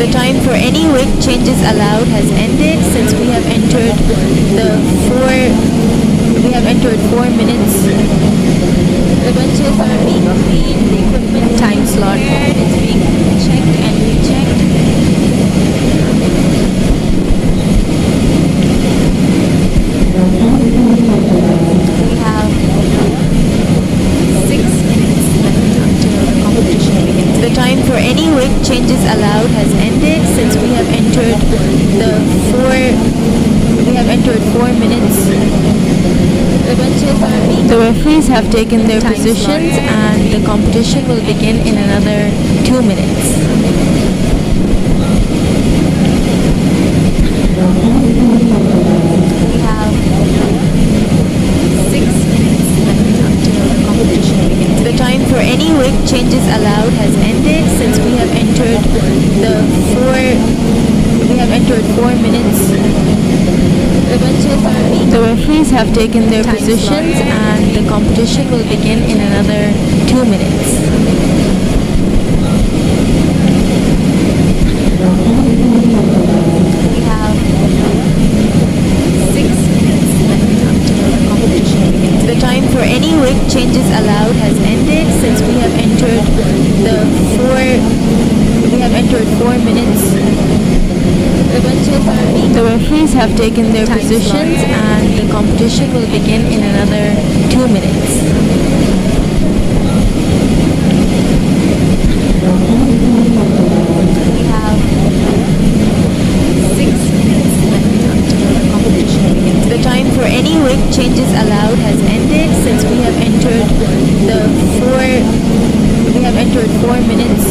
The time for any weight changes allowed has ended since we have entered 4 minutes. The benches are being cleaned, the equipment time slot is being checked and rechecked. We have 6 minutes left until the competition begins. The time for any weight changes allowed has ended since we have entered 4 minutes. The referees have taken their positions and the competition will begin in another 2 minutes. We have 6 minutes left until the competition begins. The time for any weight changes allowed has ended since we have entered 4 minutes. The referees have taken their positions and the competition will begin in another 2 minutes. We have 6 minutes left until the competition begins. The time for any weight changes allowed has ended since we have entered 4 minutes. The referees have taken their positions and the competition will begin in another 2 minutes. We have 6 minutes left until the competition begins. The time for any weight changes allowed has ended since we have entered 4 minutes.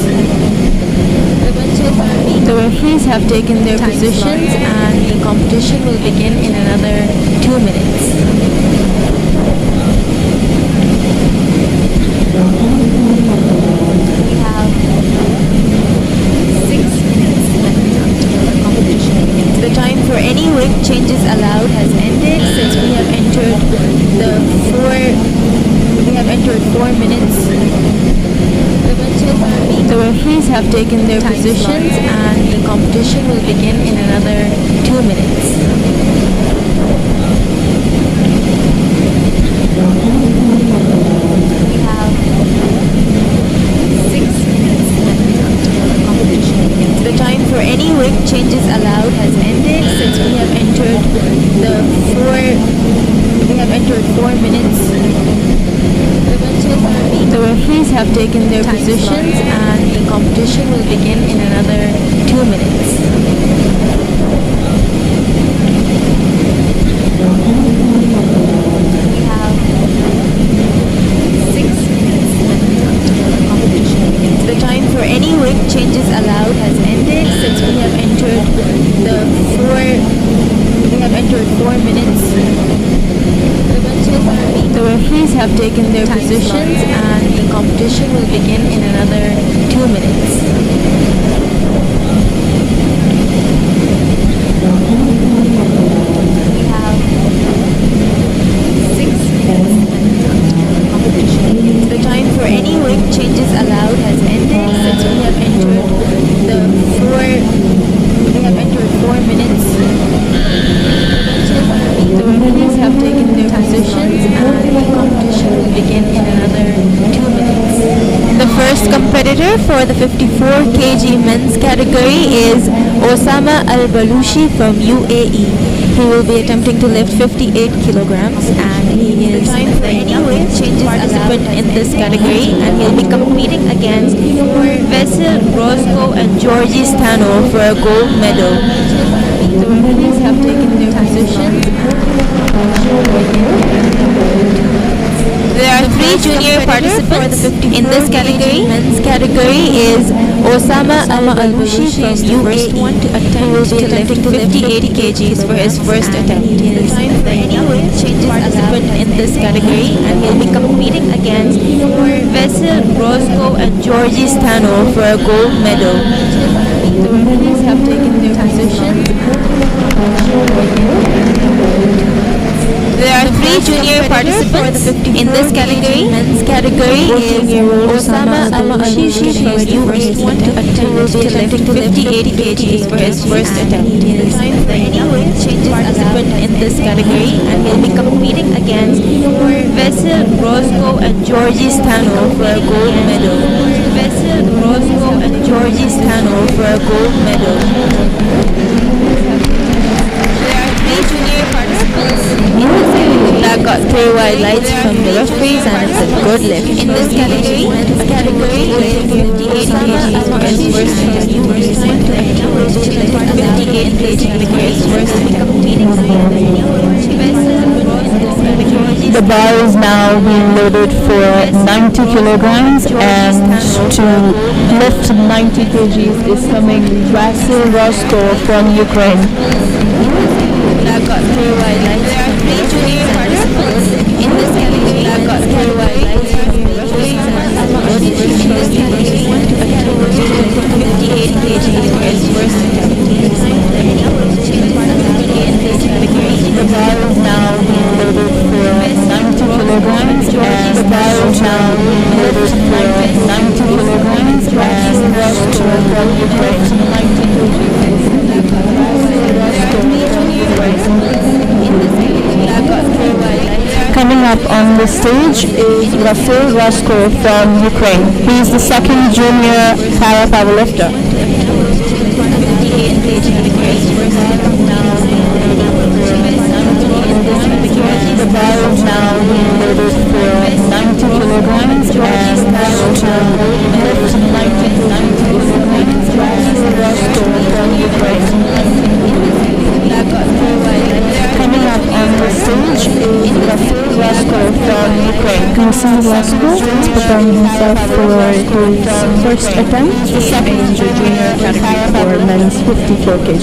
The referees have taken their positions and the competition will begin in another 2 minutes. We have 6 minutes left until the competition begins. The time for any weight changes allowed has ended since we have entered 4 minutes. The referees have taken their positions and the competition will begin in another 2 minutes. We have 6 minutes left until the competition begins. The time for any weight changes allowed has ended since we have entered 4 minutes. The referees have taken their positions and the competition will begin in another 2 minutes. We have 6 minutes left until the competition begins. The time for any weight changes allowed has ended since we have entered 4 minutes. The referees have taken their positions and the competition will begin in another 2 minutes. We have 6 minutes left until the competition begins. The time for any weight changes allowed has ended since we have entered 4 minutes. The referees have taken their positions and the competition will begin in another 2 minutes. The first competitor for the 54 kg men's category is Osama Al-Balushi from UAE. He will be attempting to lift 58 kilograms and he is the youngest participant in this category and he'll be competing against Vasil Roscoe and Georgie Stano for a gold medal. The referees have taken their positions. There are 3 junior participants in this category. Men's category is Osama Al-Balushi from UAE. He will be attempting to lift 58 kgs for his first attempt. He is the youngest participant in this category and he'll be competing against Vasil Roscoe and Georgie Stano for a gold medal. The referees have taken their positions. There are three junior participants in this category. Men's category is Osama Al-Shishi, who is the first one to attempt to lift 58 kgs for his first attempt. He is the only participant in this category, and he'll be competing against Vessel Roscoe and Georgie Stano for a gold medal. Vessel Roscoe and Georgie Stano for a gold medal. There are three junior participants in this category that got 3 white lights from the referees, and it's a good lift. In this category, men's category is 58 kgs for his first attempt. He is the one to attempt to lift 58 kgs for his first attempt. Competing against Vessel Roscoe and Georgie. The bar is now being loaded for 90 kilograms, and to lift 90 kgs is coming Vasil Roscoe from Ukraine. That got 3 white lights. There are three junior participants in this category that got 3 white lights from the referees, and in this category one to attempt to lift 58 kgs for his first attempt. In this category, the bar is now being loaded for 90 kilograms, and the bar is now being loaded for 90 kilograms, and Roscoe from Ukraine 90 kgs. Coming up on the stage is Vasil Roscoe from Ukraine. He is the second junior para powerlifter. The bar is now being loaded for 90 kilograms, and Roscoe lift 90 kilograms. Roscoe from Ukraine. Coming up on the stage is Vasil Roscoe from Ukraine. Vasil Roscoe is preparing himself for his first attempt in the junior category for men's 54 kg.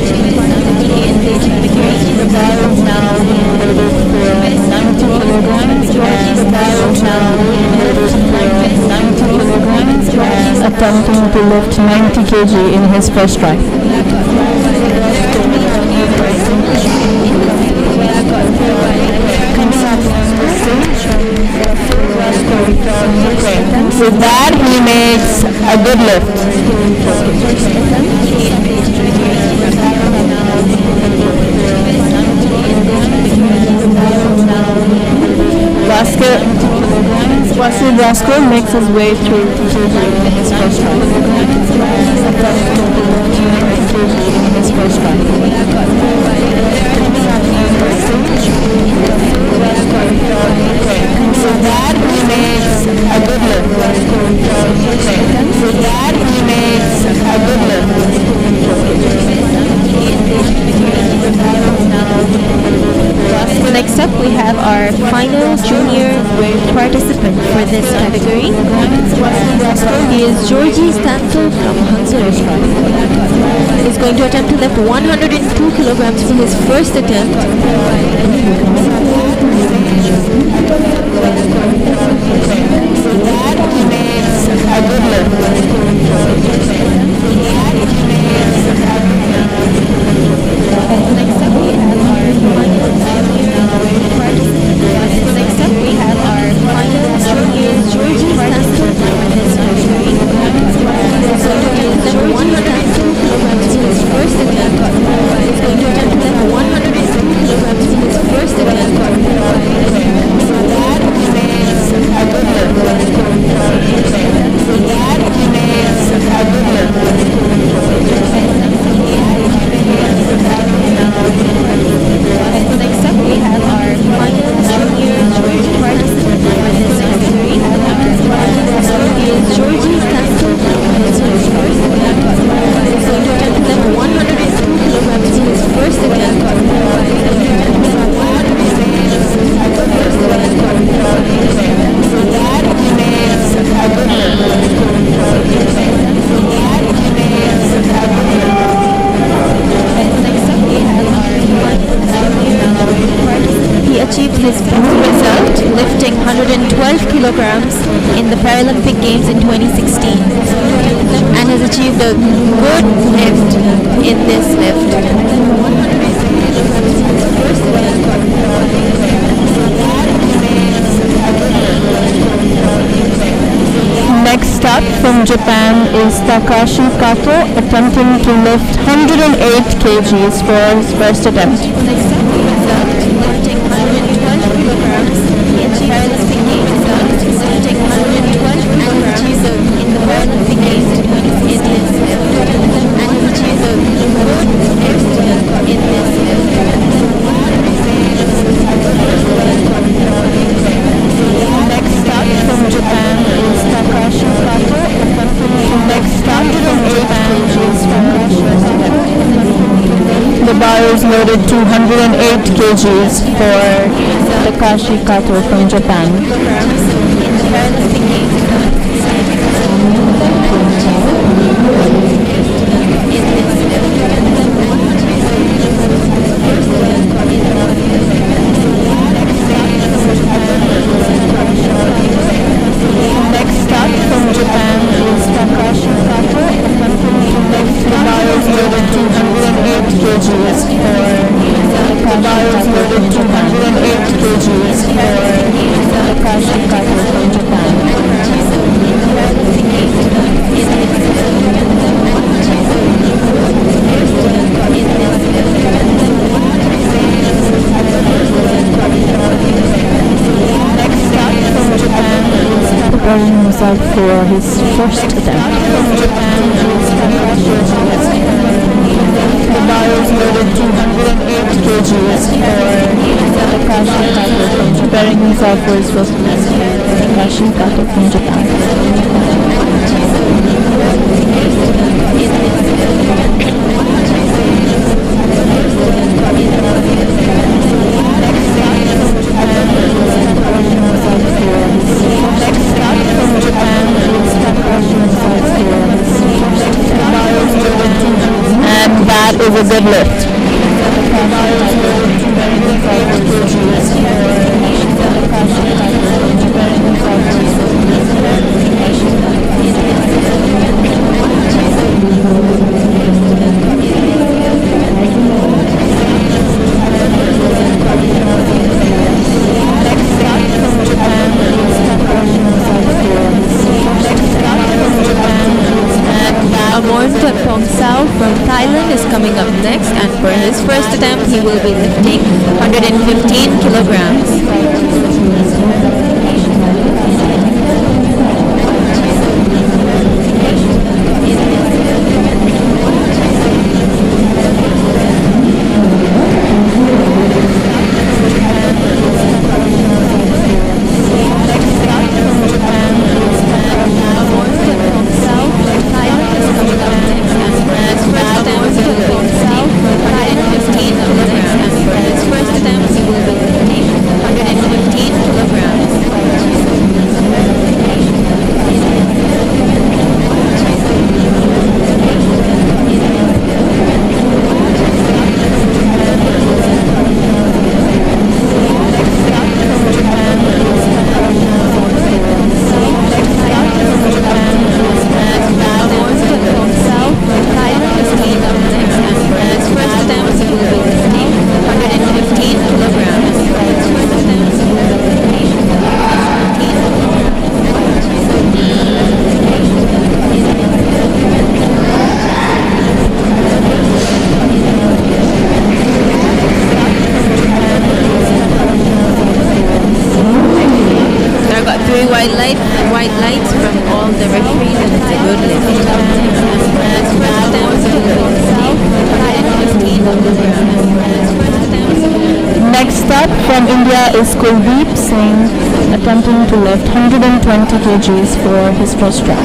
The bar is now being loaded for 90 kilograms, and the bar is now being loaded for 90 kilograms, and attempting to lift 90 kg in his first try. With that, he makes a good lift. Vasil Roscoe makes his way through his first try. With that, he makes a good lift. With that, he makes a good lift. Next up, we have our final junior participant for this category. He is Georgie Stankel from Hungary. He's going to attempt to lift 102 kilograms for his first attempt. His best result, lifting 112 kilograms in the Paralympic Games in 2016, and has achieved a good lift in this lift. Next up from Japan is Takashi Kato, attempting to lift 108 kgs for his first attempt. Next up, lifting 112 kilograms in the Powerlifting Games. Lifting 112 kilograms in the Powerlifting Games in this and which is a good in this. Next up from Japan is Takashi Kato, next up from Japan is Takashi Kato. The bar is loaded to 108 kgs for Takashi Kato from Japan. Next up from Japan is Takashi Kato. The bar is loaded to 108 kgs for Takashi Kato from Japan. Next up from Japan is preparing himself for his first attempt. The bar is loaded to 108 kgs for Takashi Kato from preparing himself for his first attempt. Takashi Kato from Japan. And that is a good lift. From Thailand is coming up next, and for his first attempt he will be lifting 115 kilograms. White lights from all the referees, and it's a good lift. Next up from India is Kuldeep Singh, attempting to lift 120 kgs for his first try.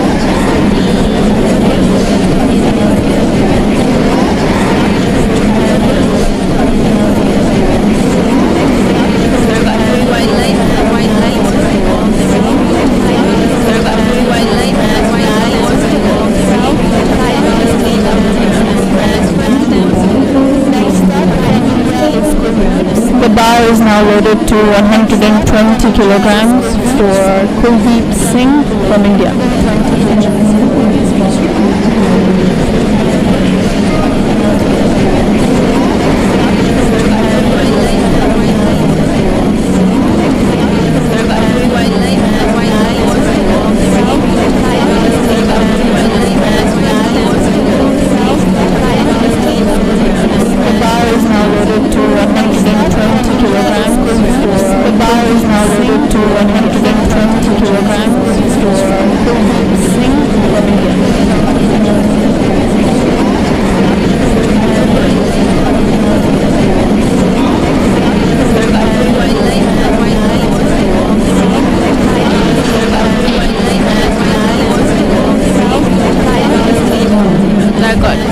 The bar is now loaded to 120 kilograms for Kuldeep Singh from India.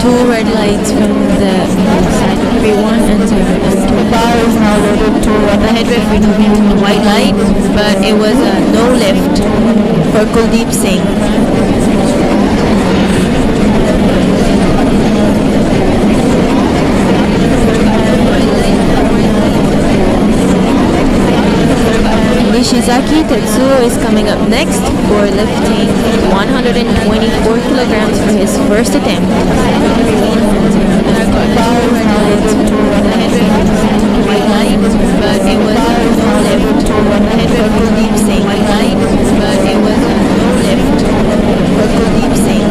two red lights from the side referee 1 and side referee 2. The bar is now loaded to The head referee took me to the white light, but it was a no lift for Kuldeep Singh. Nishizaki Tetsuo is coming up next for lifting 124 kilograms for his first attempt. White light, but it was a no lift. Head for Kuldeep Singh. White light, but it was a no lift for Kuldeep Singh.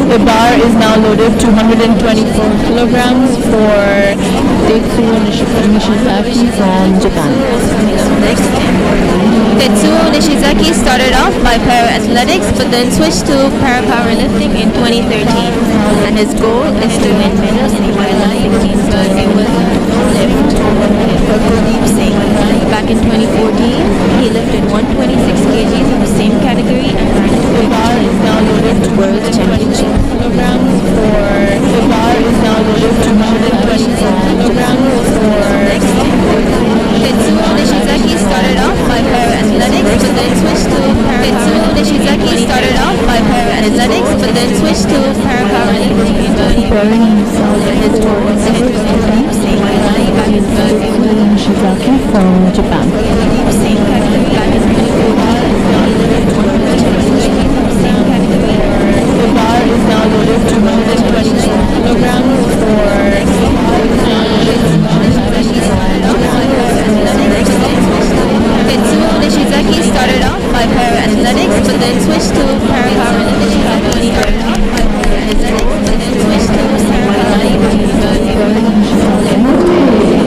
The bar is now loaded to 124 kilograms for Tetsuo Nishizaki from Japan. Tetsuo Nishizaki started off by para-athletics but then switched to para-powerlifting in 2013. And his goal is to win medals in powerlifting, but it was a no lift for Kuldeep Singh. Back in 2014, he lifted 126 kgs in the same category and ran to the bar is now loaded to World Championship. Kilograms for the bar is now loaded to 124 kilograms for Tetsuo Nishizaki started off by para-athletics but then switched to para-powerlifting in 2014. His goal is to win Nishizaki from Japan. Kuldeep Singh back in 2014. The bar is now loaded to 124 kilograms for Tetsuo Nishizaki started off by para-athletics but then switched to para-powerlifting in 2013.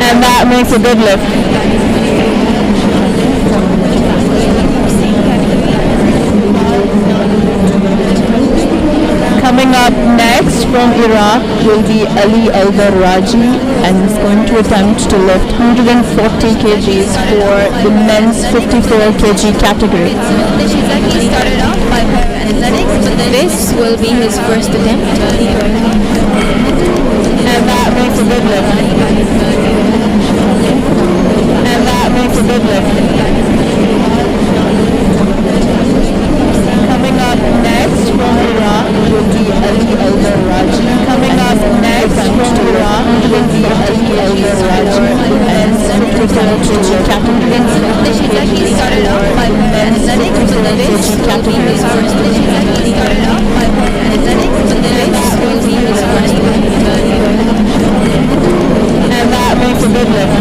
and that makes a good lift. Coming up next from Iraq will be Ali Al-Barraji, and he's going to attempt to lift 140 kgs for the men's 54 kg category. Nishizaki started off by para-athletics but then this will be his first attempt. And that makes a good lift. And that makes a good lift. Coming up next from Iraq will be Ali Al-Barraji. Coming up next from Iraq will be Ali Al-Barraji and 54 kg category. Nishizaki started off by para-athletics but then this will be his first attempt. And that makes a good lift.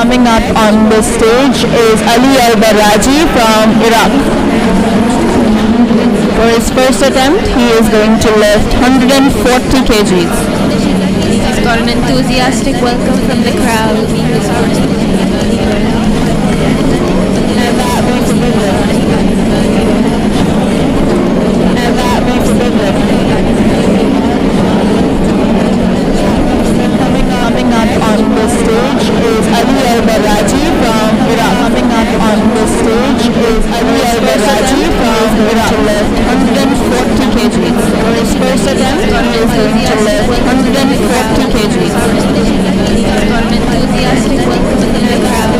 Coming up on the stage is Ali Al-Barraji from Iraq. For his first attempt, he is going to lift 140 kgs. He's got an enthusiastic welcome from the crowd. And that makes a good lift. And that makes a good lift. Coming up on the stage is Ali Al-Barraji from Iraq. Coming up on the stage is Ali Al-Barraji from Iraq to lift 140 kgs. For his first attempt, he is going to lift 140 kgs. Enthusiastic welcome from the crowd.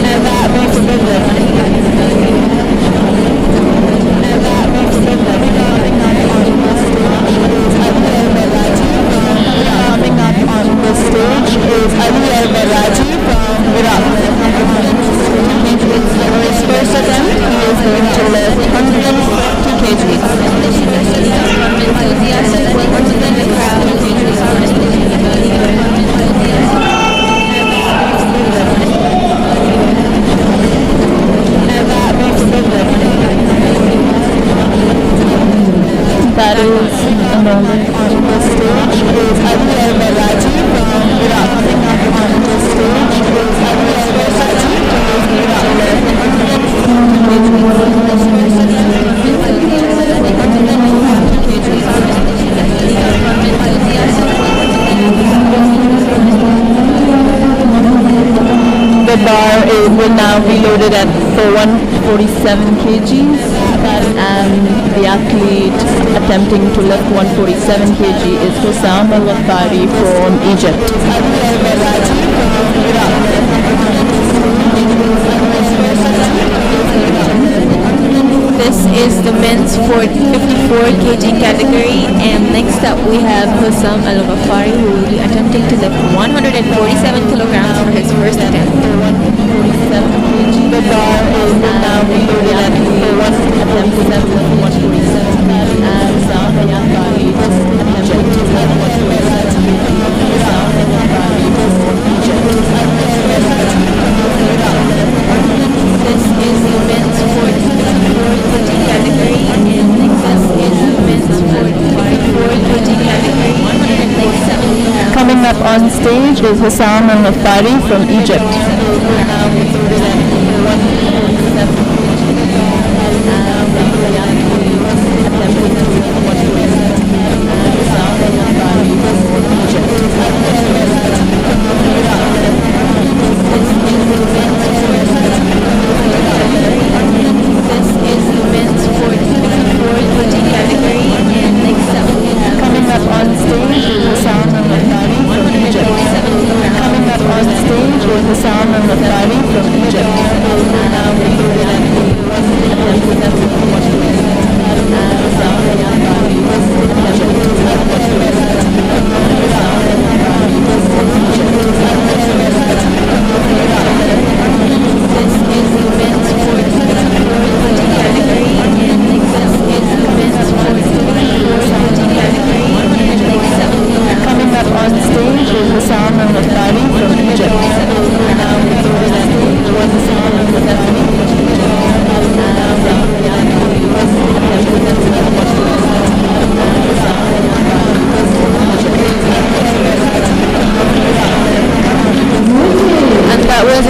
And that makes a good lift. And that makes a good lift. Coming up on the stage is Ali Al-Barraji from Iraq. For his first attempt, he is going to lift 140 kgs. Enthusiastic welcome from the crowd. And that makes a good lift. That is the moment on the stage is Ali Al-Barraji from Iraq. Coming up on the stage is Ali Al-Barraji from Iraq. be loaded at for 147 kgs, and the athlete attempting to lift 147 kg is Hussam Al-Ghaffari from Egypt. This is the men's 54 kg category, and next up we have Hussam Al-Ghaffari, who will be attempting to lift 147 kilograms for his first attempt. The bar is now loaded at for one attempt to lift 147 kg, and Hussam Al-Ghaffari attempting to lift 147 kg. Hussam Al-Ghaffari from Egypt. This is the men's 44 kg category, and next up is the men's 44 kg category, 197 kilograms. Coming up on stage is Hussam Al-Ghaffari from Egypt.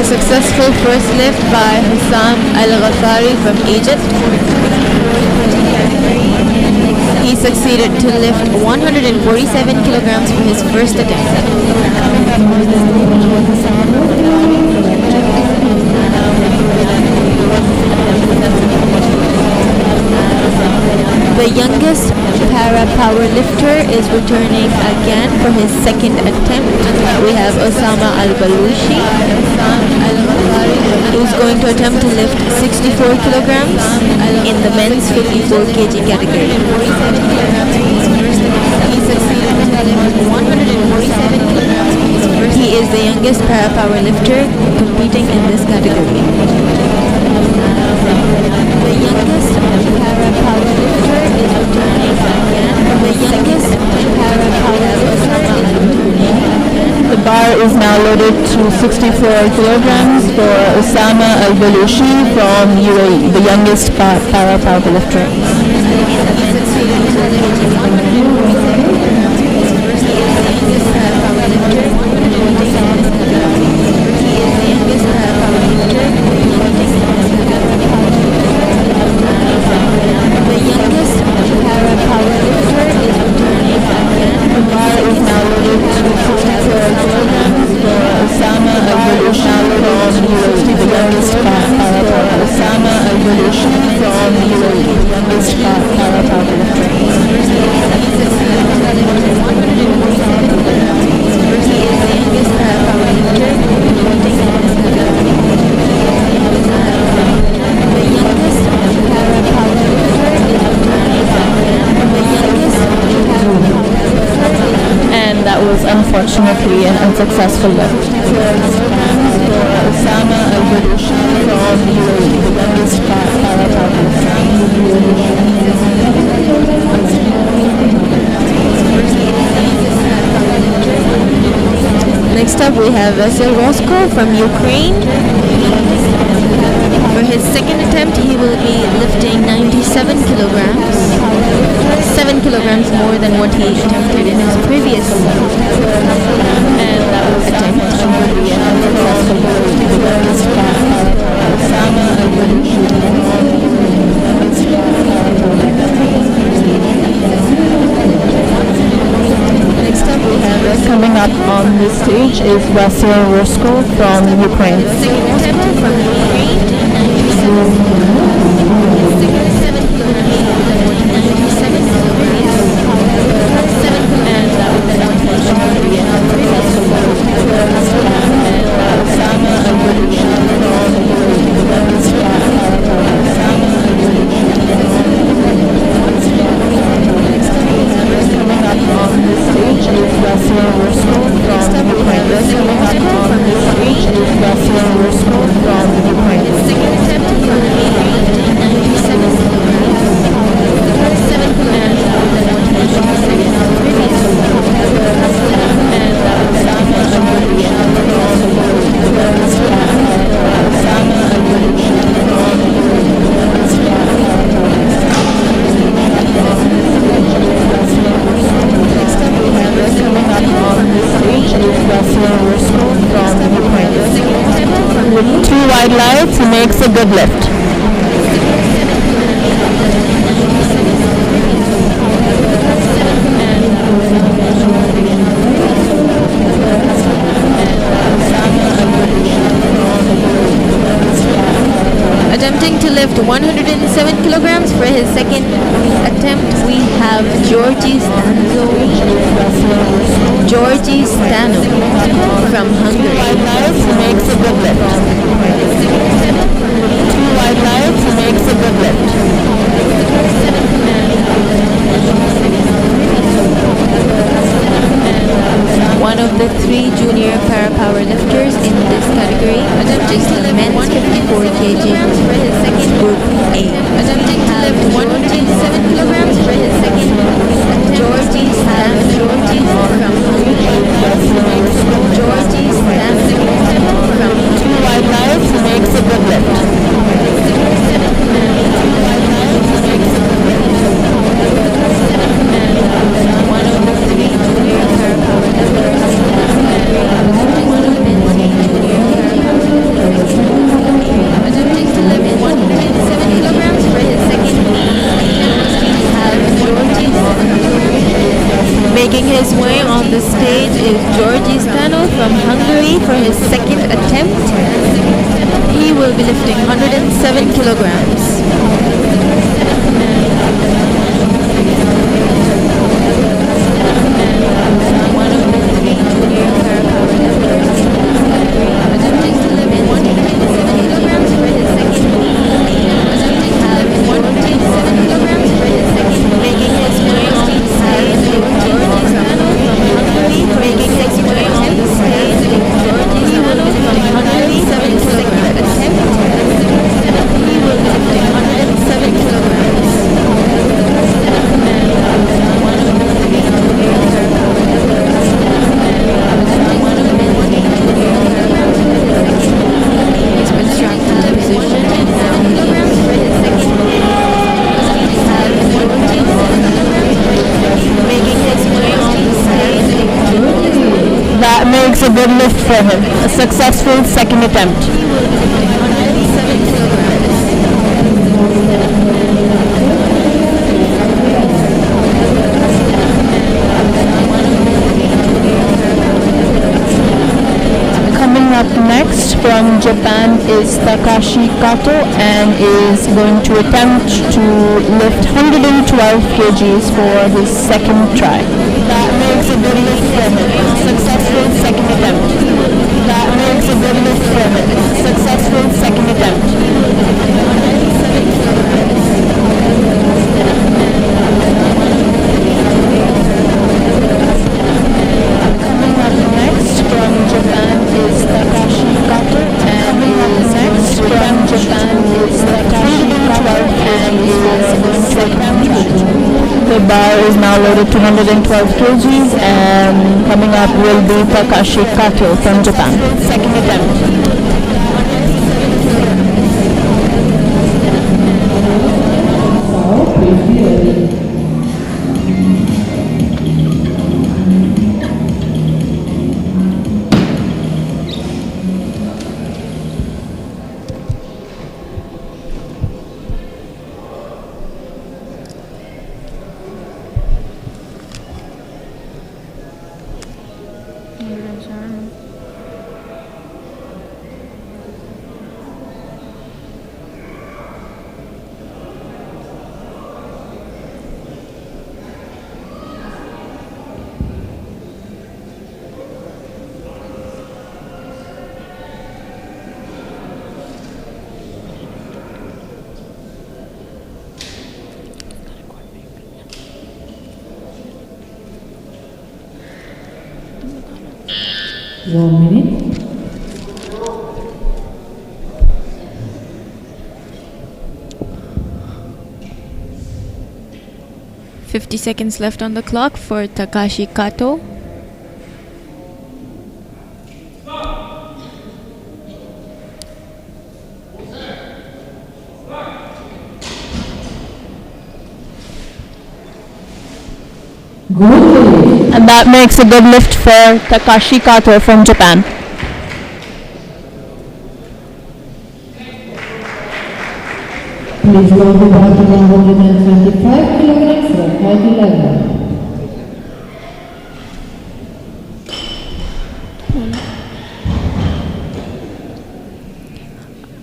Successful first lift by Hussam Al-Ghaffari from Egypt. He succeeded to lift 147 kilograms for his first attempt. The youngest para-power lifter is returning again for his second attempt. We have Osama Al-Balushi, who's going to attempt to lift 64 kilograms in the men's 54 kg category. He succeeded to lift 147 kilograms for his first. He is the youngest para-power lifter competing in this category. The youngest para-power lifter is returning again. The youngest para-power lifter. The bar is now loaded to 64 kilograms for Osama Al-Balushi from UAE, the youngest para-power lifter. Unfortunately, an unsuccessful lift. Osama Al-Balushi from UAE, the youngest para-power Next up, we have Vasyl Rosko from Ukraine. For his second attempt, he will be lifting 97 kilograms, 7 kilograms more than what he attempted in his previous attempt. And that was attempt. Next up, we have coming up on this stage is Vasyl Rosko from Ukraine. second attempt from Ukraine. lights, he makes a good lift. Attempting to lift 107 kilograms for his second attempt, we have Georgi Stano from Hungary. Lights, he makes a good lift. 2 wide lights, he makes a good lift. One of the 3 junior para-power lifters in this category, attempting to lift men's 54 kg for his second group A. Attempting to lift 107 kilograms for his second attempt, Georgi Stano from Hungary. Georgi Stano from 2 wide lights, he makes a good lift. One of the 3 junior para-power lifters in this category, one of the men's junior para-power lifters. Attempting to lift 107 kilograms for his second attempt, we have Georgi Stano. Making his way on the stage is Georgi Stano from Hungary for his second attempt. He will be lifting 107 kilograms. One of the 3 junior para-power lifters in this category, attempting to lift 107 kilograms for his second attempt, have 107 kilograms for his second, making his way on the stage is Georgi Stano from Hungary, making his way on the stage is Georgi Stano from Hungary, 7 kilogram attempt. He will be lifting 107 kilograms. One of the 3 junior para-power lifters. One of the 3 junior para-power lifters. He's been strapped in position and now kilograms for his second. Making his way on the stage is Georgi Stano. That makes a good lift for him. A successful second attempt. He will be lifting 107 kilograms. Coming up next from Japan is Takashi Kato and is going to attempt to lift 112 kgs for his second try. That makes a good lift for him. Successful second attempt. That makes a good lift for him. Successful second attempt. Coming up next from Japan is Takashi Kato and is next from Japan is Takashi Kato and is going to attempt. The bar is now loaded to 112 kgs and coming up will be Takashi Kato from Japan. Second attempt. 1 minute. 50 seconds left on the clock for Takashi Kato. Good. And that makes a good lift for Takashi Kato from Japan. Please load the bar to 125 kilograms for height 11.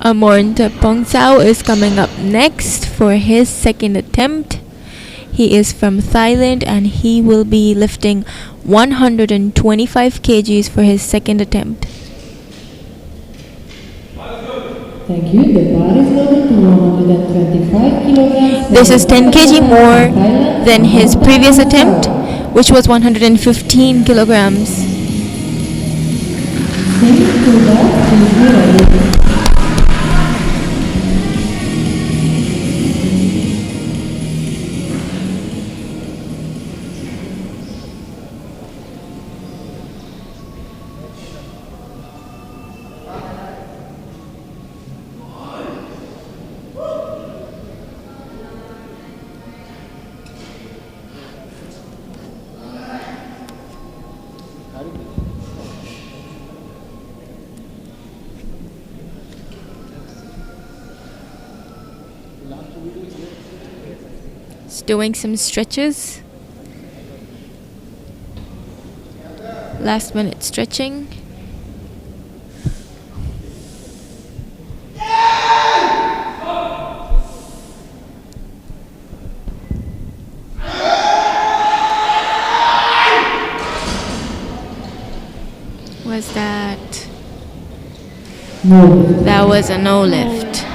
Amornta Pongsao is coming up next for his second attempt. He is from Thailand and he will be lifting 125 kgs for his second attempt. Thank you. The bar is loaded to 125 kilograms. This is 10 kg more than his previous attempt, which was 115 kilograms. Same to that, please be ready. Just doing some stretches. Last minute stretching. Was that? No. That was a no lift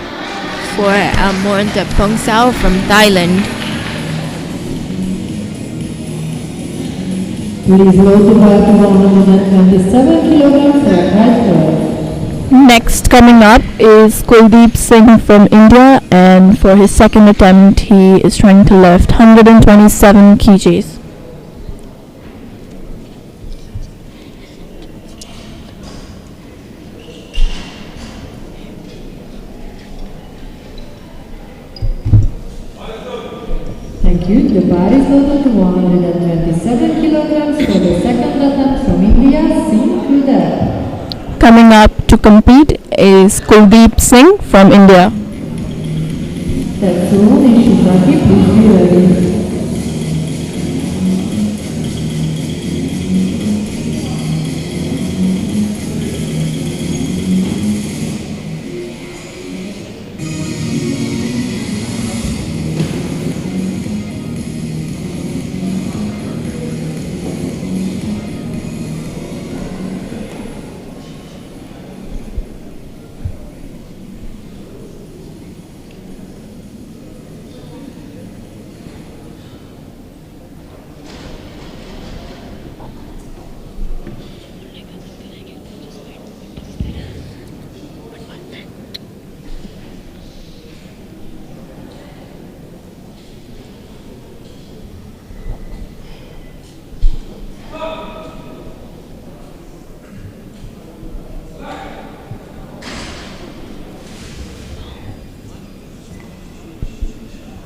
for Amornta Pongsao from Thailand. Please load the bar to 127 kilograms for height 12. Next coming up is Kuldeep Singh from India, and for his second attempt he is trying to lift 127 kgs. Thank you. The bar is loaded to 127 kilograms for the second attempt from India, Singh Kuldeep. Coming up to compete is Kuldeep Singh from India. Tetsuo Nishizaki, please be ready.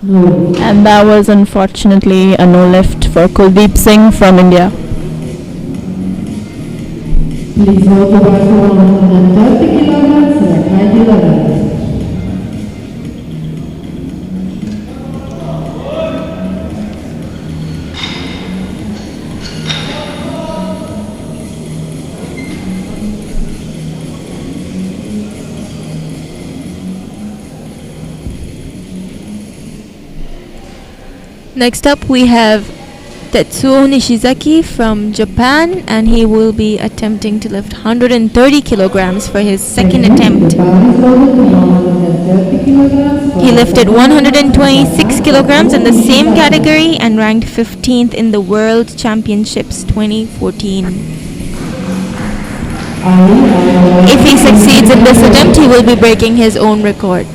No. And that was unfortunately a no lift for Kuldeep Singh from India. Please hold the bar to 130 kilograms for height 11. Next up we have Tetsuo Nishizaki from Japan, and he will be attempting to lift 130 kilograms for his second attempt. He lifted 126 kilograms in the same category and ranked 15th in the World Championships 2014. If he succeeds in this attempt, he will be breaking his own record.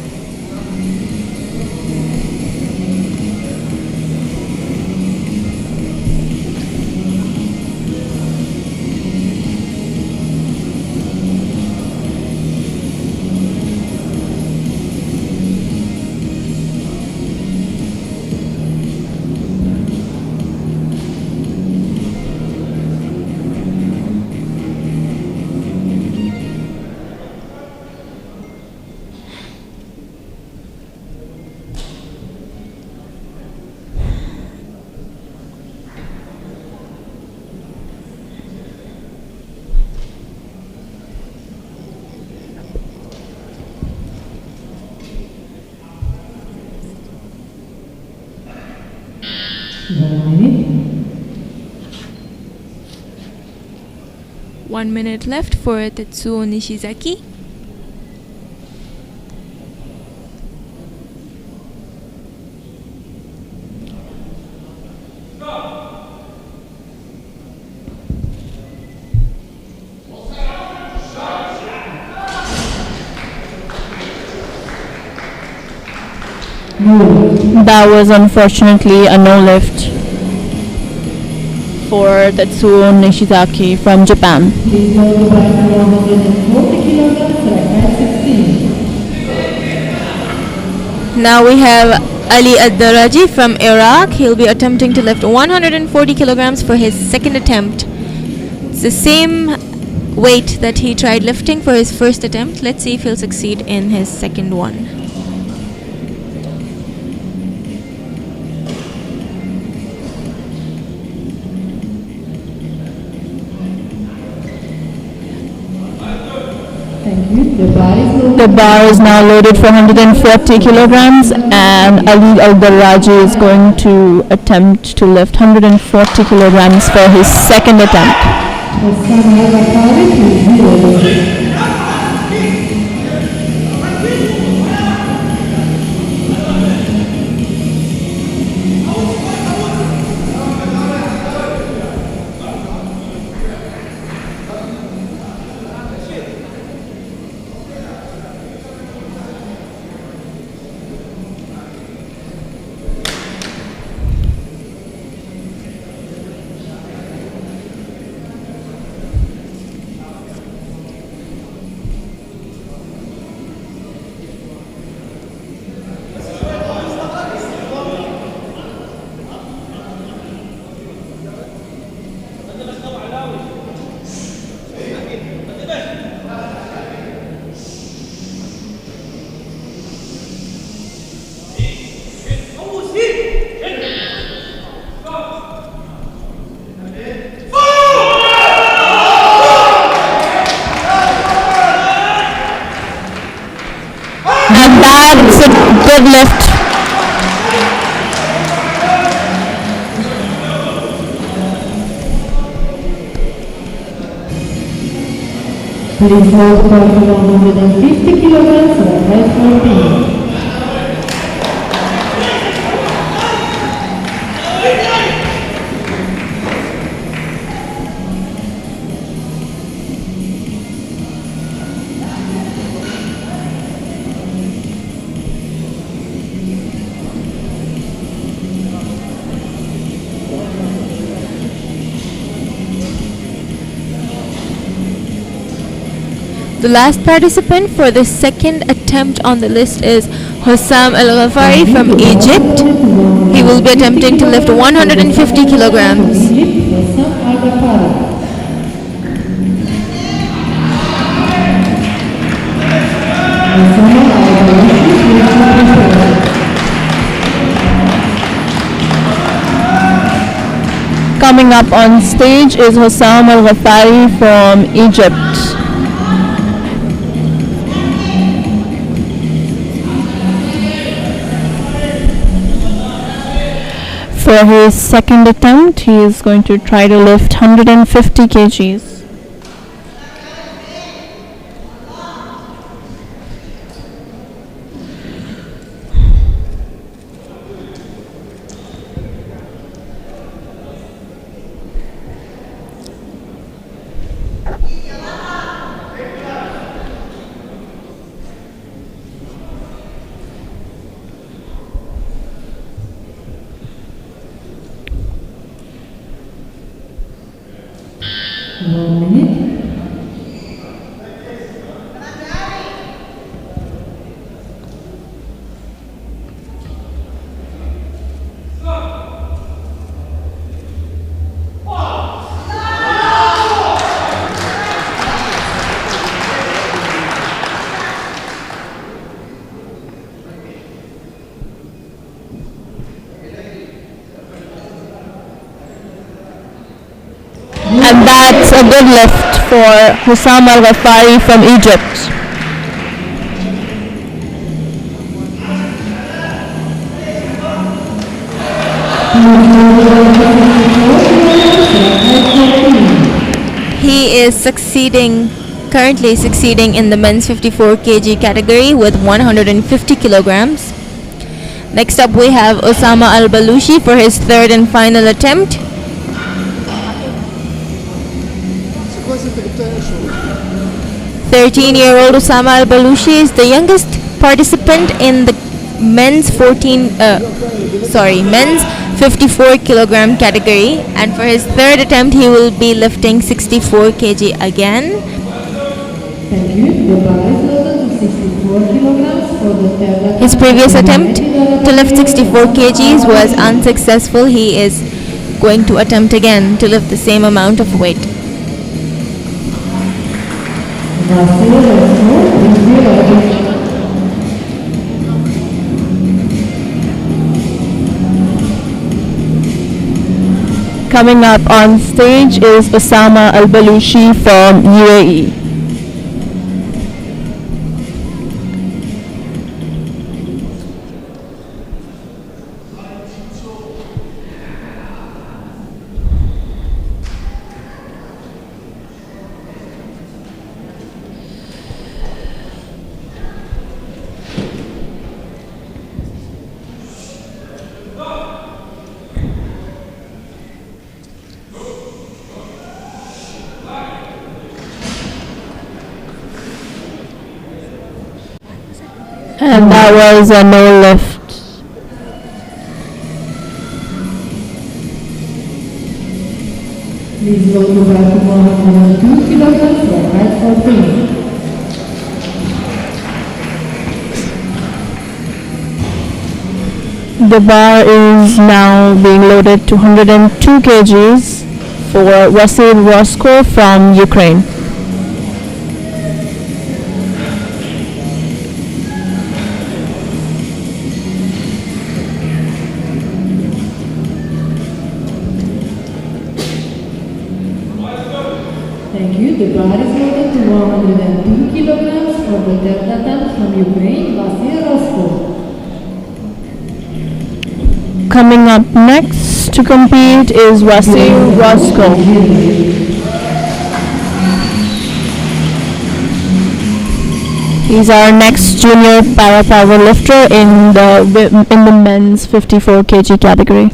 minute. 1 minute left for Tetsuo Nishizaki. That was unfortunately a no lift for Tetsuo Nishizaki from Japan. Please load the bike to 140 kilograms, select 16. Now we have Ali Ad-Daraji from Iraq. He'll be attempting to lift 140 kilograms for his second attempt. It's the same weight that he tried lifting for his first attempt. Let's see if he'll succeed in his second one. Thank you. The bar is now loaded for 140 kilograms and Ali Al-Daraji is going to attempt to lift 140 kilograms for his second attempt. And that's a good lift. Please hold the bike to 150 kilograms, select 14. The last participant for the second attempt on the list is Hossam Al-Ghafari from Egypt. He will be attempting to lift 150 kilograms. Coming up on stage is Hossam Al-Ghafari from Egypt. For his second attempt, he is going to try to lift 150 kgs. And that's a good lift for Hossam Al-Ghafari from Egypt. He is currently succeeding in the men's 54 kg category with 150 kilograms. Next up we have Osama Al-Balushi for his third and final attempt. "13-year-old Osama Al-Balushi is the youngest participant in the men's 54 kilogram category, and for his third attempt he will be lifting 64 kg again." Thank you. The bar is loaded to 64 kilograms for the third attempt. His previous attempt to lift 64 kgs was unsuccessful. He is going to attempt again to lift the same amount of weight. Coming up on stage is Osama Al-Balushi from UAE. And that was a no lift. Please load the bar to 102 kilograms for height 14. The bar is now being loaded to 102 kgs for Vasyl Rosko from Ukraine. Thank you. The bar is loaded to 102 kilograms for the third attempt from Ukraine, Vasyl Rosko. Coming up next to compete is Vasyl Rosko. He's our next junior power lifter in the men's 54 kg category.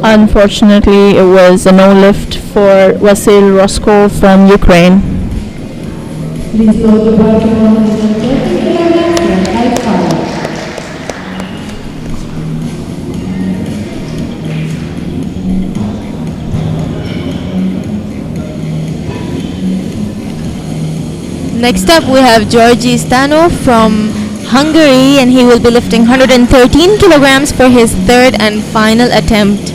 Unfortunately, it was a no lift for Vasyl Rosko from Ukraine. Please load the bar to 130 kilograms for height 5. Next up we have Georgi Stanov from Hungary, and he will be lifting 113 kilograms for his third and final attempt.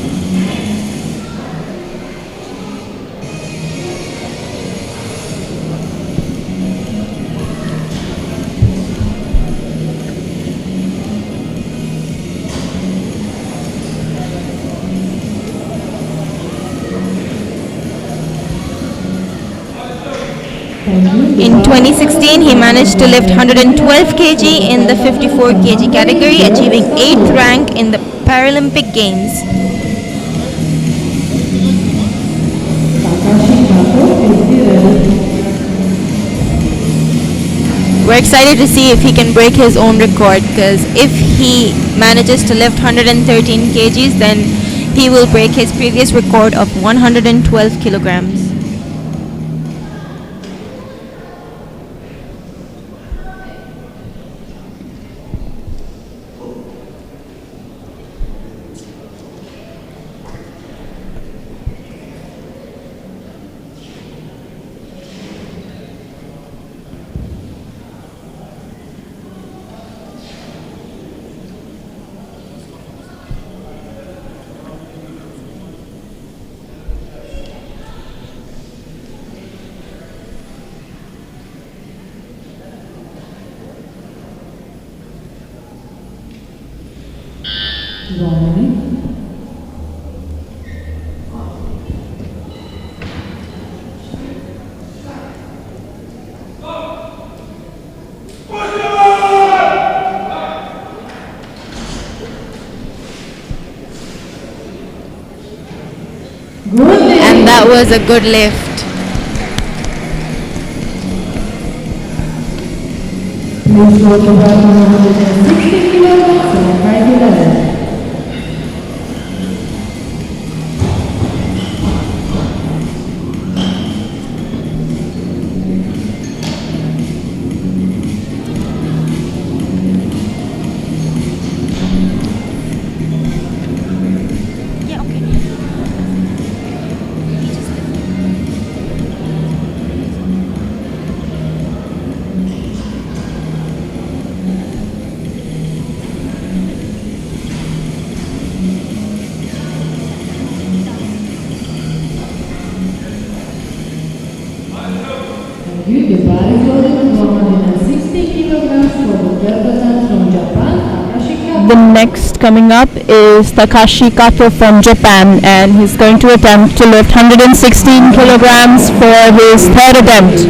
In 2016, he managed to lift 112 kg in the 54 kg category, achieving 8th rank in the Paralympic Games. We're excited to see if he can break his own record, because if he manages to lift 113 kgs, then he will break his previous record of 112 kilograms. 1 minute. And that was a good lift. Please go to 160 kilograms and 511. The bar is loaded with 160 kilograms for the representative from Japan, Takashi Kato. The next coming up is Takashi Kato from Japan, and he's going to attempt to lift 116 kilograms for his third attempt.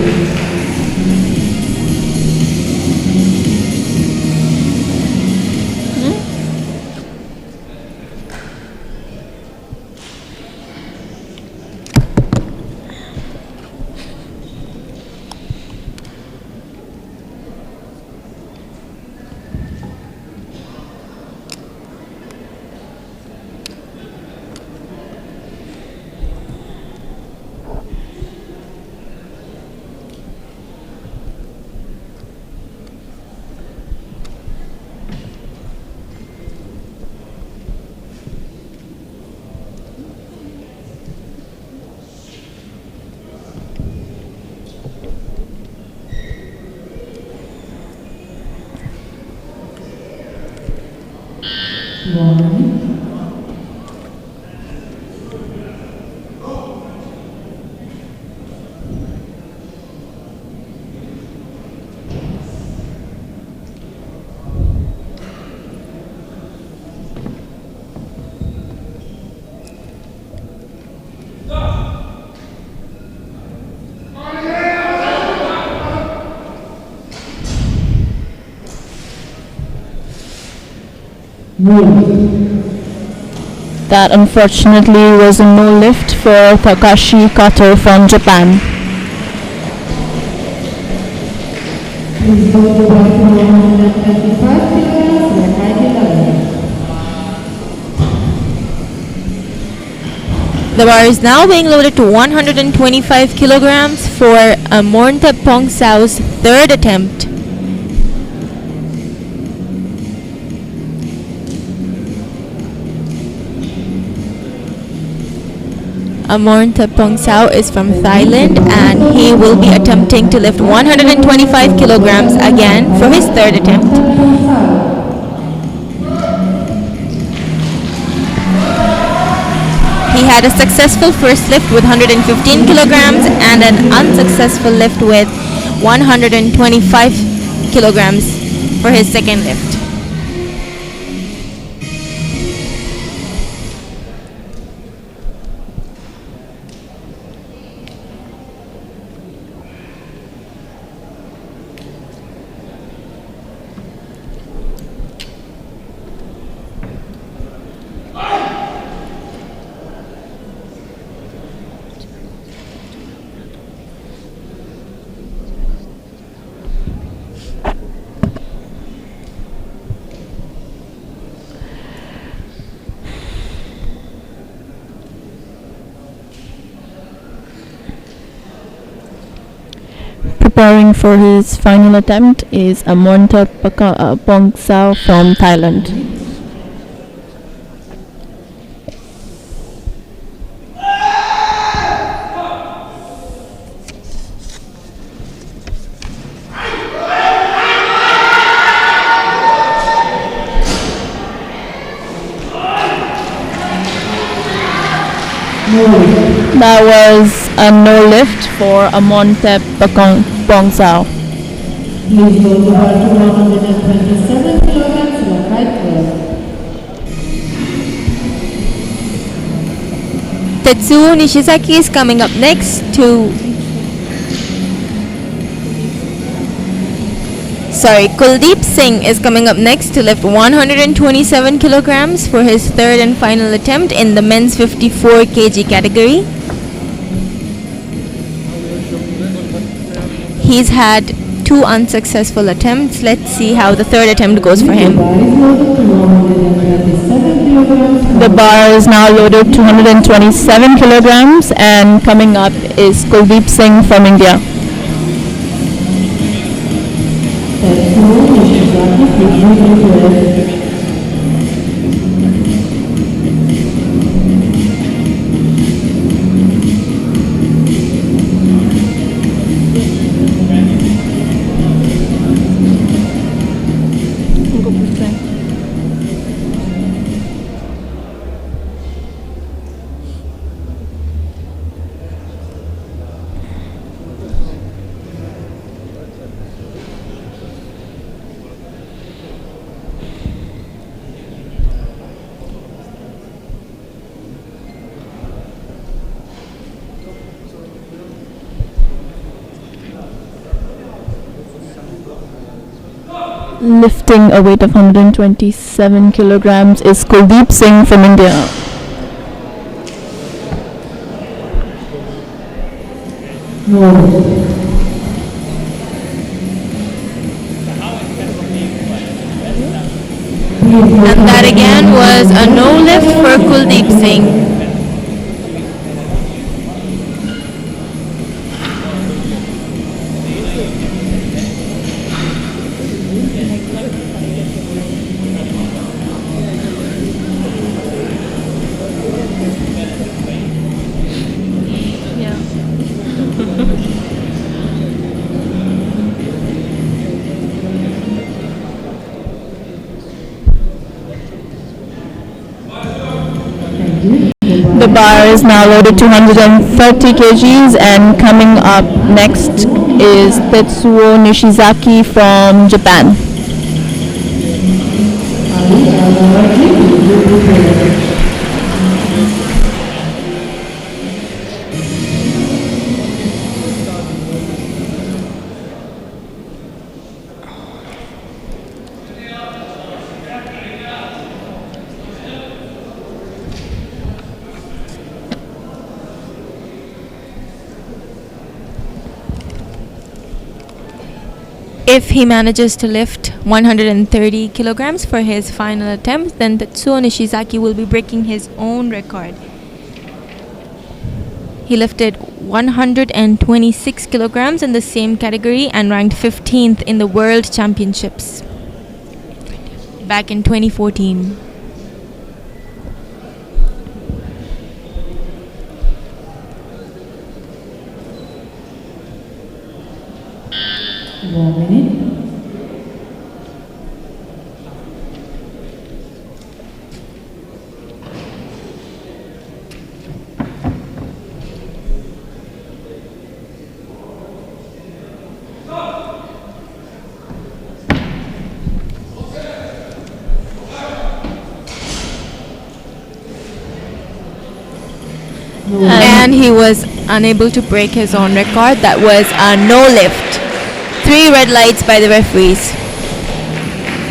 That unfortunately was a no lift for Takashi Kato from Japan. Please go to 125 kilograms and 511. The bar is now being loaded to 125 kilograms for Mornta Pongsao's third attempt. Mornta Pongsao is from Thailand, and he will be attempting to lift 125 kilograms again for his third attempt. He had a successful first lift with 115 kilograms and an unsuccessful lift with 125 kilograms for his second lift. Preparing for his final attempt is Mornta Pongsao from Thailand. That was a no lift for Mornta Pongsao. Please go to 127 kilograms and 512. Tetsuo Nishizaki is coming up next to... Kuldeep Singh is coming up next to lift 127 kilograms for his third and final attempt in the men's 54 kg category. He's had 2 unsuccessful attempts. Let's see how the third attempt goes for him. The bar is now loaded 227 kilograms, and coming up is Kuldeep Singh from India. Lifting a weight of 127 kilograms is Kuldeep Singh from India. And that again was a no lift for Kuldeep Singh. The bar is now loaded 230 kgs, and coming up next is Tetsuo Nishizaki from Japan. If he manages to lift 130 kilograms for his final attempt, then Tetsuo Nishizaki will be breaking his own record. He lifted 126 kilograms in the same category and ranked 15th in the World Championships back in 2014. And he was unable to break his own record. That was a no lift. 3 red lights by the referees.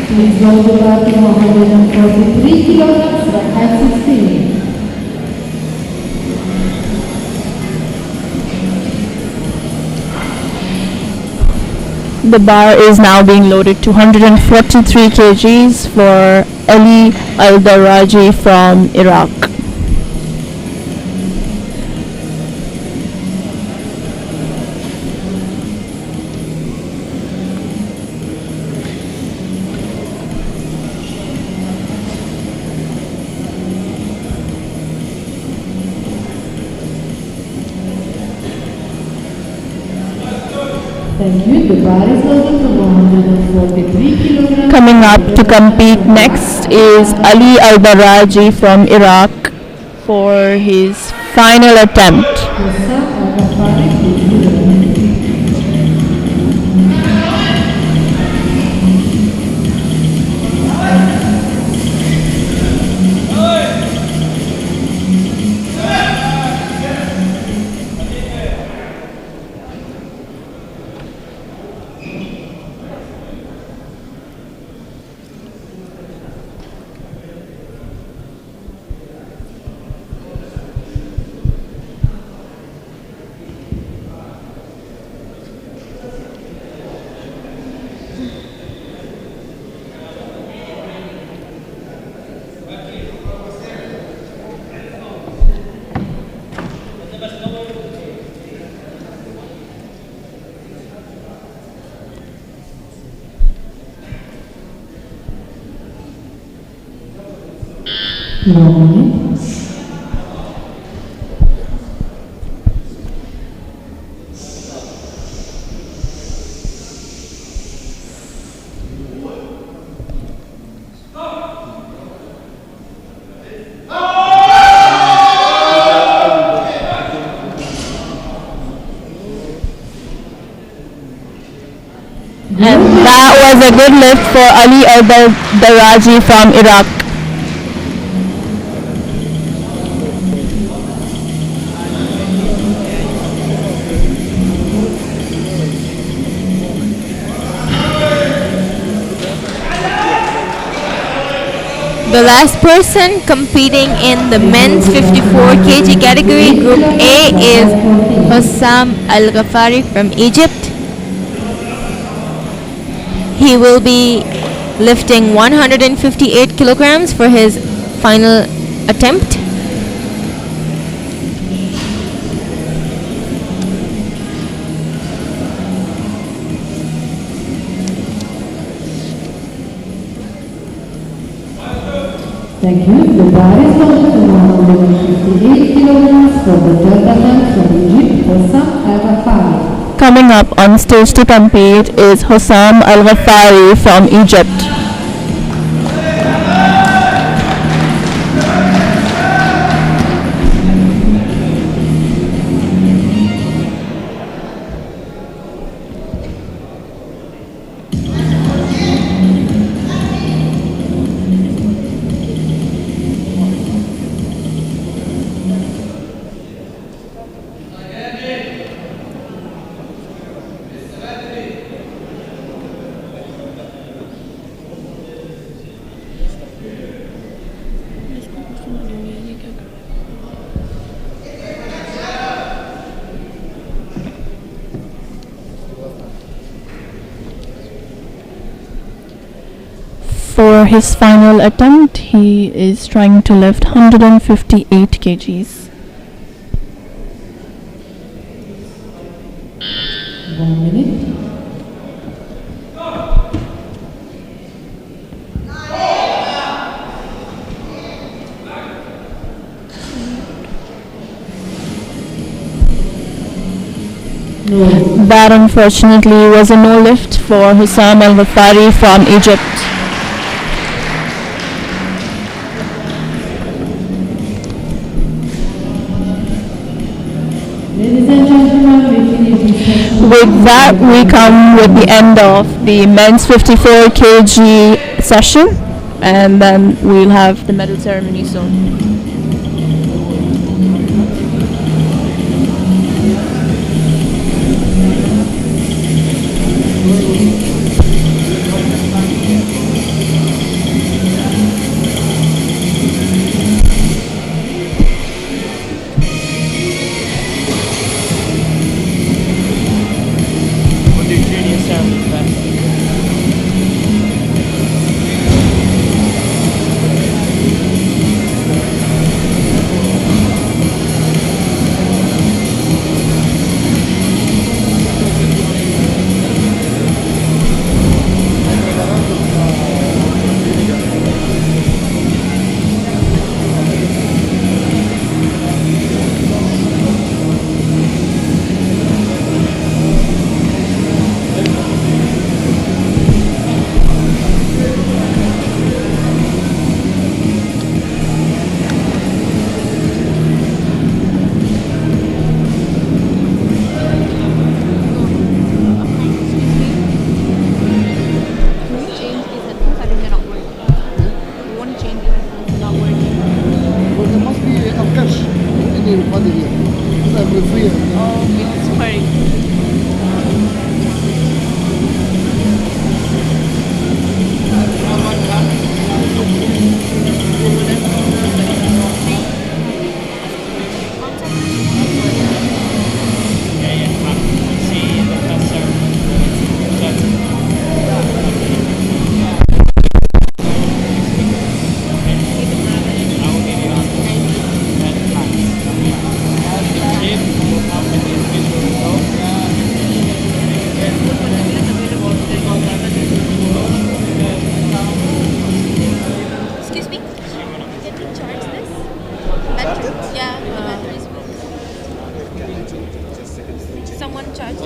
Please go to about 143 kilograms at 16. The bar is now being loaded 243 kgs for Ali Al-Daraji from Iraq. Thank you. The bar is loaded to 143 kilograms. Coming up to compete next is Ali Al-Daraji from Iraq for his final attempt. 1 minute. And that was a good lift for Ali Daraji from Iraq. The last person competing in the men's 54 kg category, Group A, is Hossam Al Ghafari from Egypt. He will be lifting 158 kilograms for his final attempt. Thank you. The bar is loaded to 158 kilograms for the third attempt from Egypt, Hossam Al Ghafari. Coming up on stage to compete is Hossam Al Ghafari from Egypt. For his final attempt, he is trying to lift 158 kgs. 1 minute. That unfortunately was a no lift for Hossam Al Ghafari from Egypt. Ladies and gentlemen, we finish this session. With that, we come with the end of the men's 54 kg session, and then we'll have the medal ceremony soon. one charged.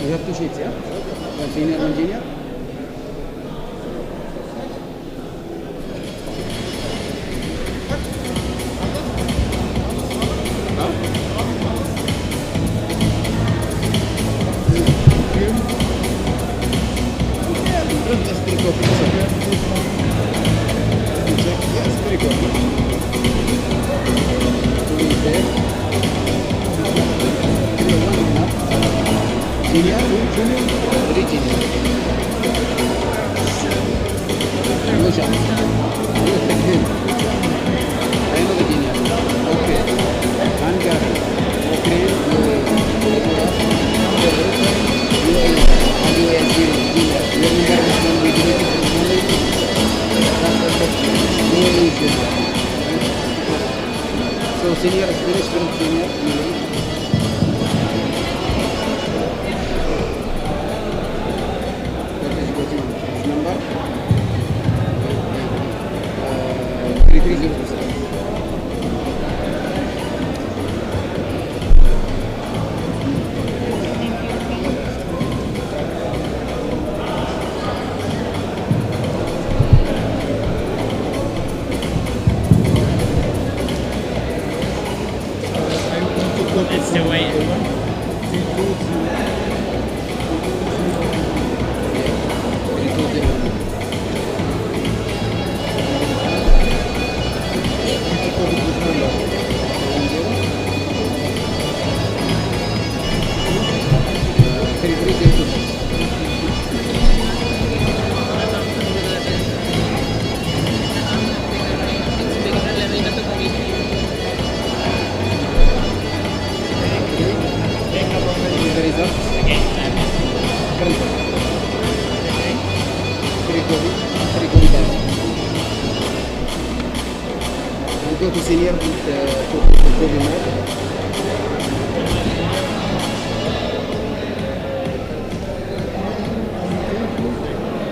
You have two sheets, yeah? One senior, one junior? Just three copies, okay? Let me check. Yes, three copies. One is there. One is enough. Junior, junior, three junior. No chance. You take him. I know the junior. Okay. Hangari. Okay. So senior is finished with junior. What is your number? 3307. It's the way. The results. We go to senior with Kobe mode.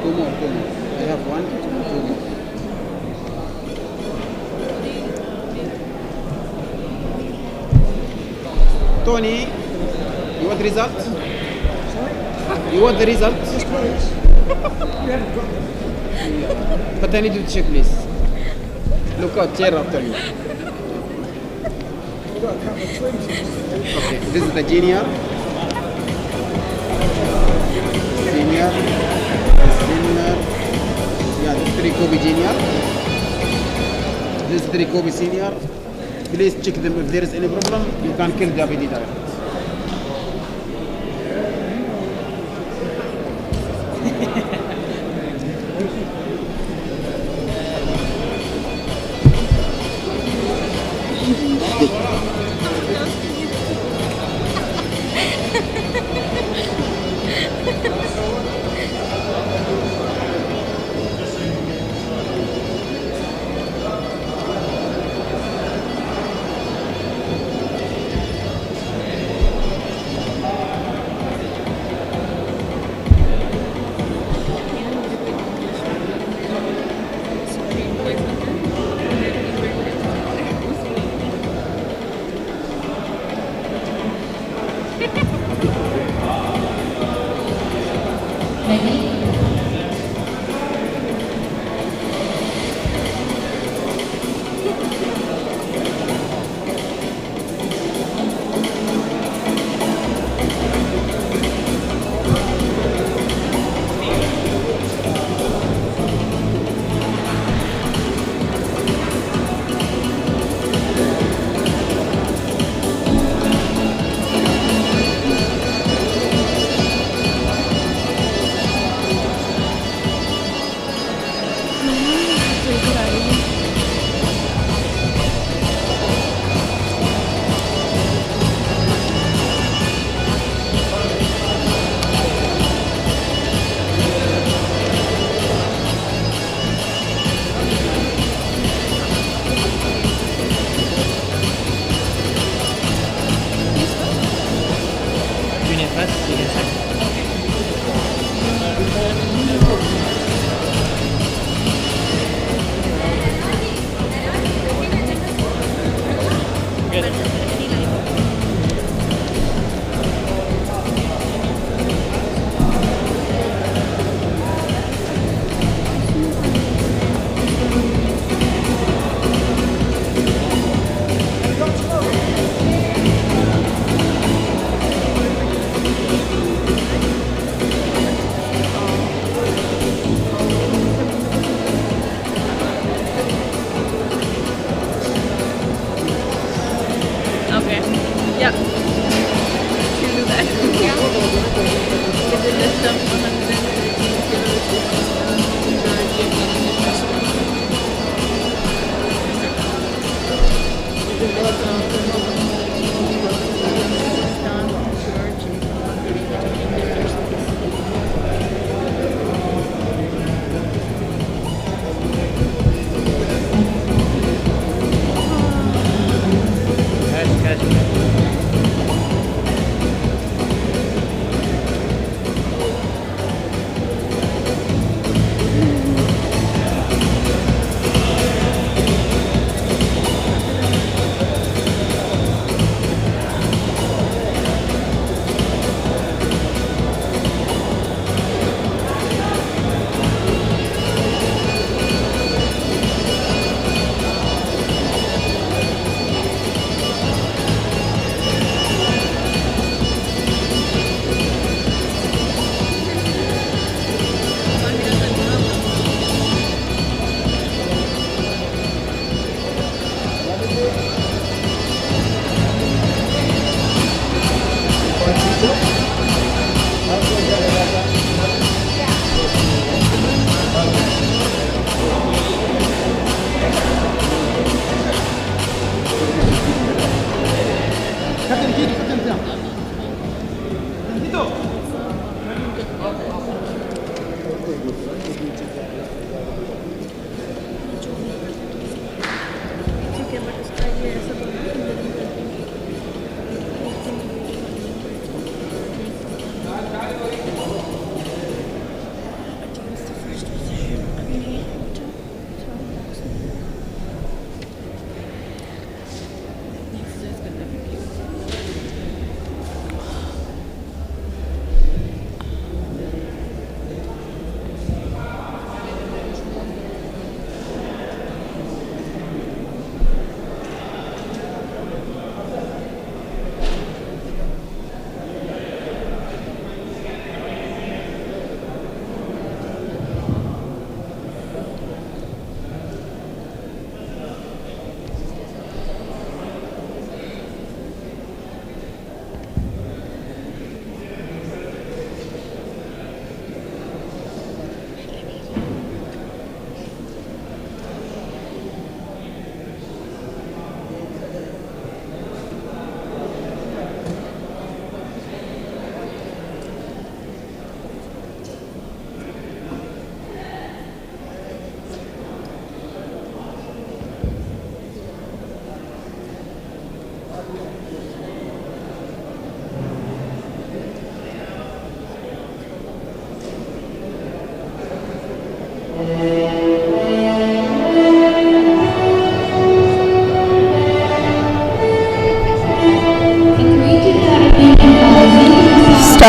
Two more. I have one, two more. Tony, you want the result? You want the result? But I need you to check, please. Look out, chair after me. Okay, this is the junior. Senior. Senior. Yeah, this is 3 Kobe junior. This is 3 Kobe senior. Please check them. If there is any problem, you can kill the ABD direct.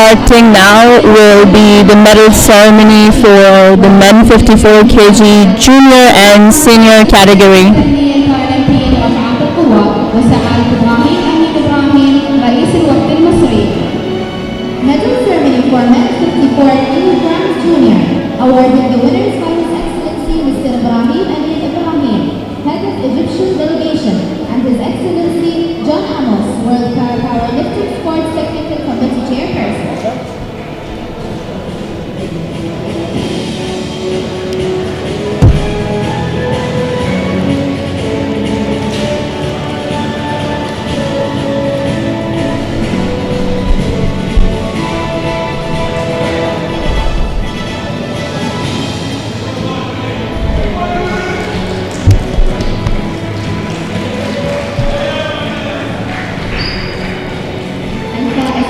starting now will be the medal ceremony for the men 54 kg junior and senior category. Medal ceremony for men 54 kilograms junior, awarding the winners by His Excellency Mr. Ibrahim Amin Ibrahim, Head of Egyptian Delegation, and His Excellency John Amos, World Powerlifting Sports Technical Committee Chairperson.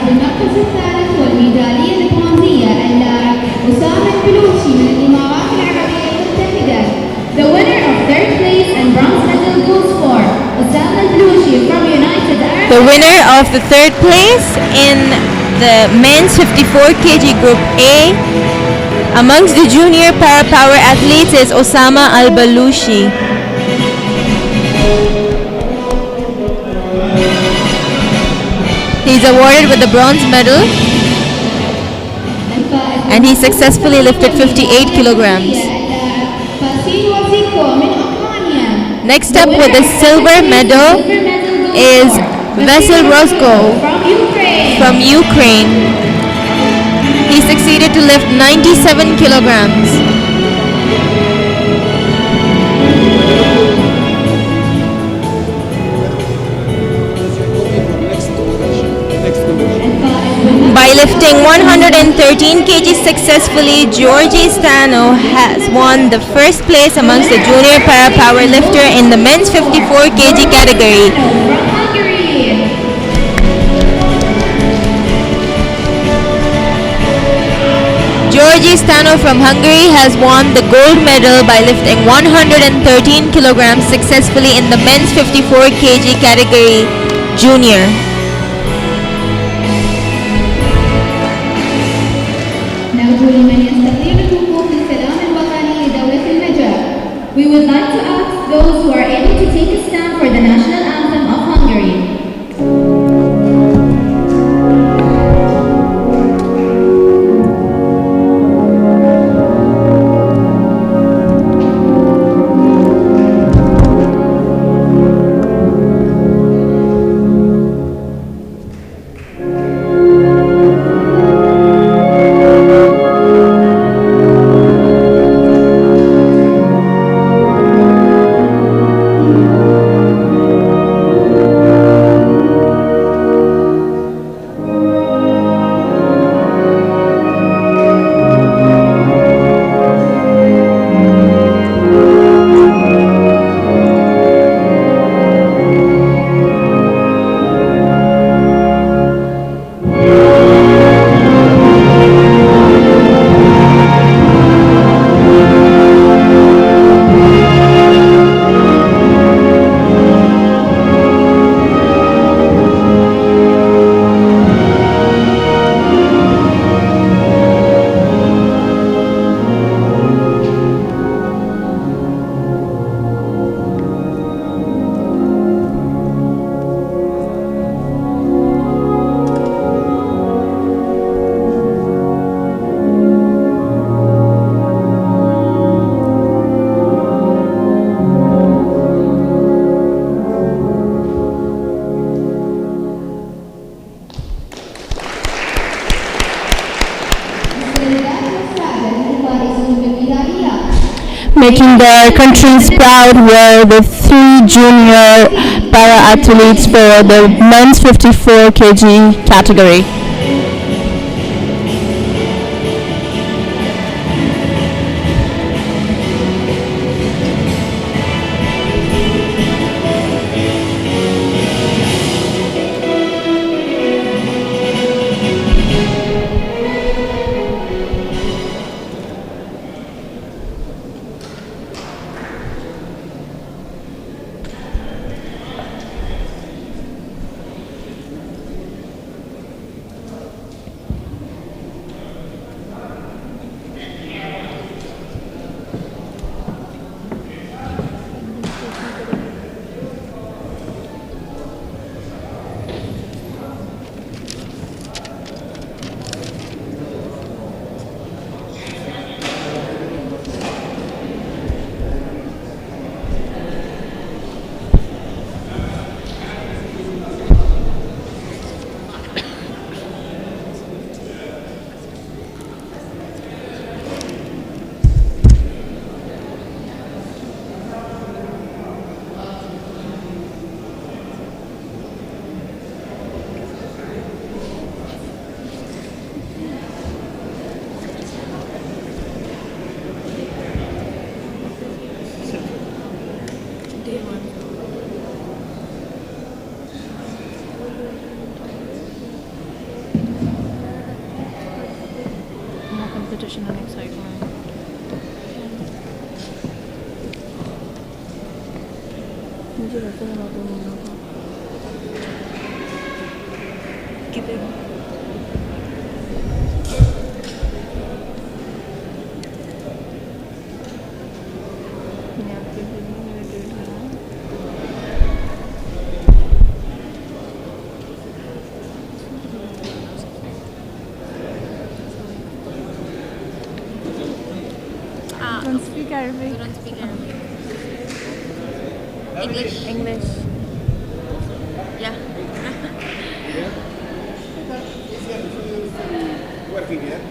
بالنقطة الثالث والميدالية البرونزية اللاعب أسامة البلوشي من الإمارات العربية المتحدة. The winner of third place and bronze medal goes for Osama al-Blushi from United Arab. The winner of the third place in the men's 54 kg group A amongst the junior para-power athletes is Osama al-Balushi. He's awarded with the bronze medal and he successfully lifted 58 kilograms. Next up with the silver medal is Vasil Roscoe from Ukraine. He succeeded to lift 97 kilograms. By lifting 113 kg successfully, Georgie Stano has won the first place amongst the junior para-power lifter in the men's 54 kg category. Georgie Stano from Hungary has won the gold medal by lifting 113 kilograms successfully in the men's 54 kg category junior. We would like to ask those who are able to take a stand for the national anthem of Hungary. Making their countries proud were the three junior para-athletes for the men's 54 kg category. competition and excitement. मुझे वैसे लगा था मुन्ना को किधर मैं आपके लिए मेरा डेट है Don't speak Arabic. You don't speak Arabic. English. Yeah. Working here.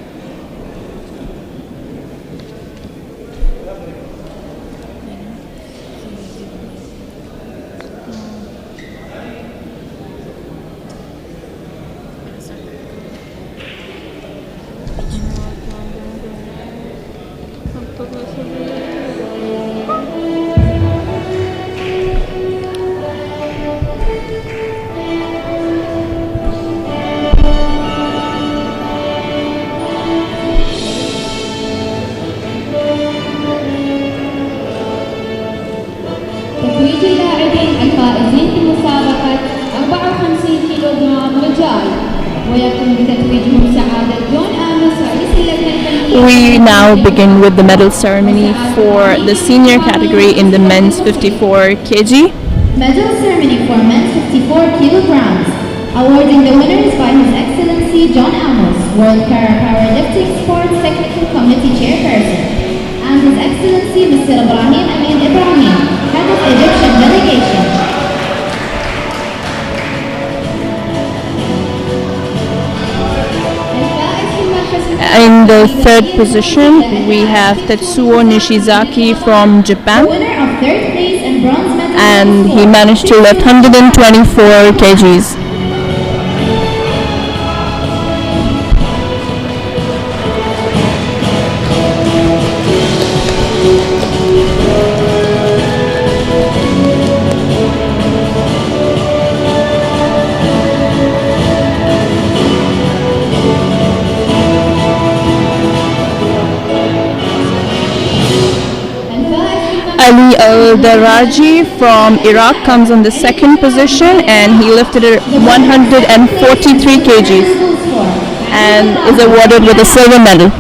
تتويج اللاعبين الفائزين في مسابقة 54 كيلوغرام رجال ويقوم بتتويجهم سعادة جون آموس رئيس اللجنة الفنية. We now begin with the medal ceremony for the senior category in the men's 54 kg. Medal ceremony for men's 54 kilograms, awarding the winners by His Excellency John Amos, World Powerlifting Sports Technical Committee Chairperson, and His Excellency Mr. Ibrahim Amin Ibrahim, Head of Egyptian Delegation. In the third position, we have Tetsuo Nishizaki from The Japan, winner of third place and bronze medal and he managed to lift 124 kgs. Ali Al-Daraji from Iraq comes on the second position, and he lifted 143 kgs and is awarded with a silver medal.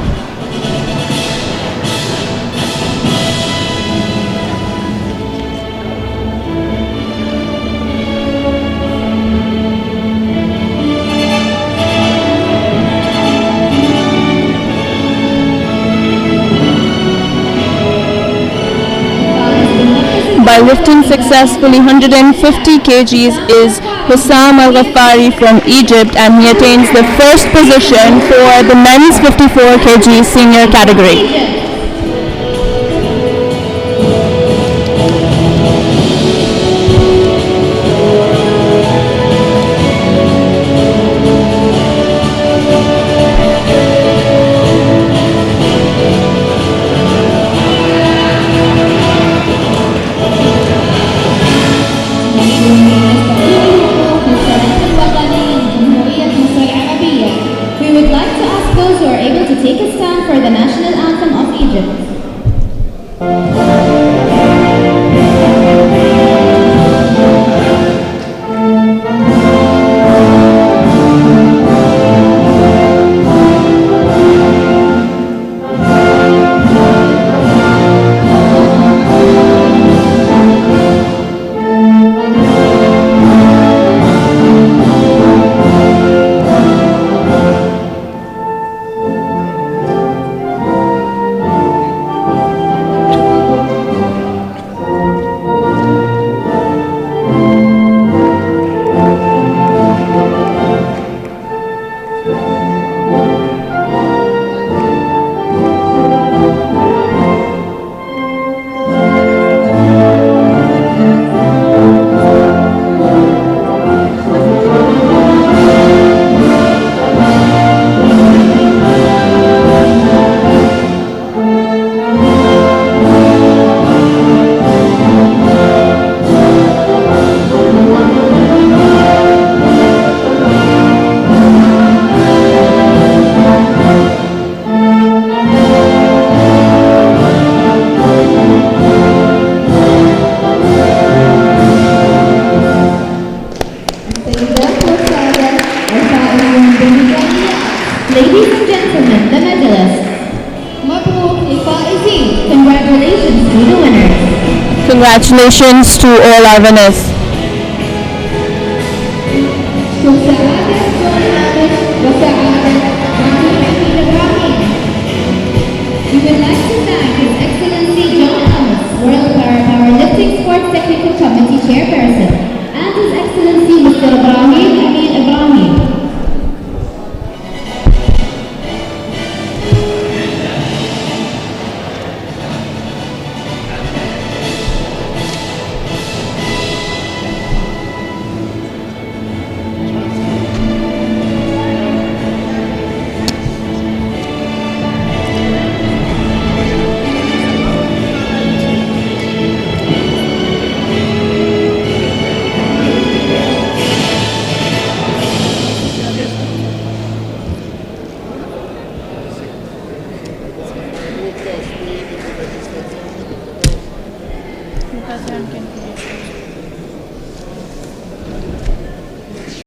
By lifting successfully 150 kgs is Hussam Al-Ghaffari from Egypt, and he attains the first position for the men's 54 kg senior category. We would like to ask those who are able to take a stand for the national anthem of Ladies and gentlemen, the medalists. مبروك للفائزين. Congratulations to the winners. Congratulations to all our winners. شكرا.